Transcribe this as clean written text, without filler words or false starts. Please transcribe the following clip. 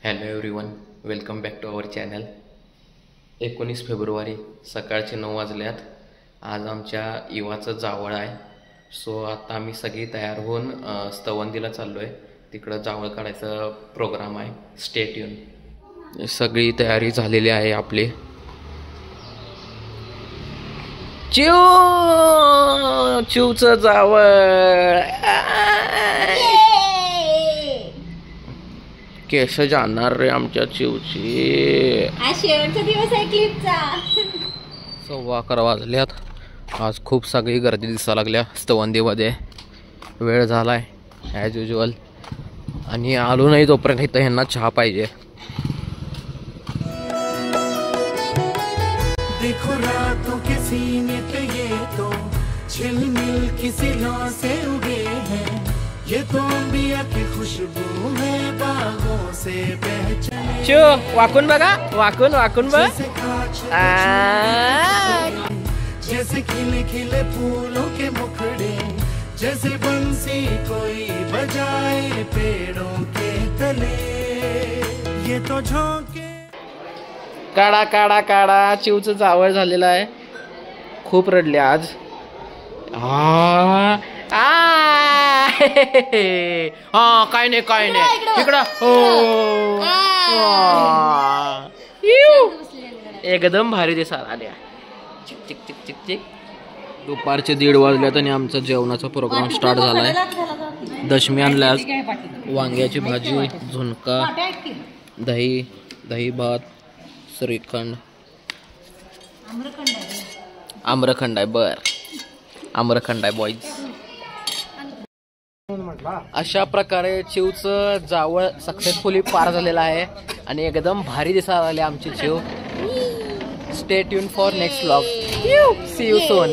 Hello everyone, welcome back to our channel. 19 फेब्रुवारी सकाळचे 9 वाजल्यात. आज आमच्या इवाचं जावळ आहे. सो आता आम्ही सगळी तयार होऊन स्तवंदीला चाललो आहे. तिकडं जावळ काढायचा प्रोग्राम आहे. Stay tune. सगळी तयारी झालेली आहे आपली. चिवचं जावळ. केस जाणार रे आमच्या चिवची. आज शेवटचा दिवस आहे क्लिपचा. 11:15 वाजल्यात. आज खूप सगळी गर्दी दिसायला लागल्या स्तवंदीमध्ये. वेळ झालाय ॲज युजल. आणि आलो नाही तोपर्यंत इथं ह्यांना चहा पाहिजे. देखो रातों के सीने पे ये तो झिलमिल किसी लौ से उगे हैं. ये तो अंबिया की खुशबू है बागों से बह चले. चो वाकून बघा, वाकून वाकून बघ. जैसे खिले खिले फूलों के मुखड़े, जैसे बंसी कोई बजाए पेड़ों के तले. ये तो झोंके. काढा काढा काढा. चिवचं जावळ झालेलं आहे. खूप रडले आज. काय नाही काय नाही. इकडं हो. एकदम भारी दिसायला आल्या. चिक चिक चिक चिक चिक. दुपारचे 1:30 वाजल्यात आणि आमचा जेवणाचा प्रोग्राम स्टार्ट झालाय. दशमी आणल्या आज. वांग्याची भाजी, झुणका, दही, दही भात, श्रीखंड, आम्रखंड आहे. बर, आम्रखंड आहे बॉईज. अशा प्रकारे चिवचं जावळ सक्सेसफुली पार झालेला आहे आणि एकदम भारी दिसायला आली आमची चिव. Stay tune for next vlog. See you soon.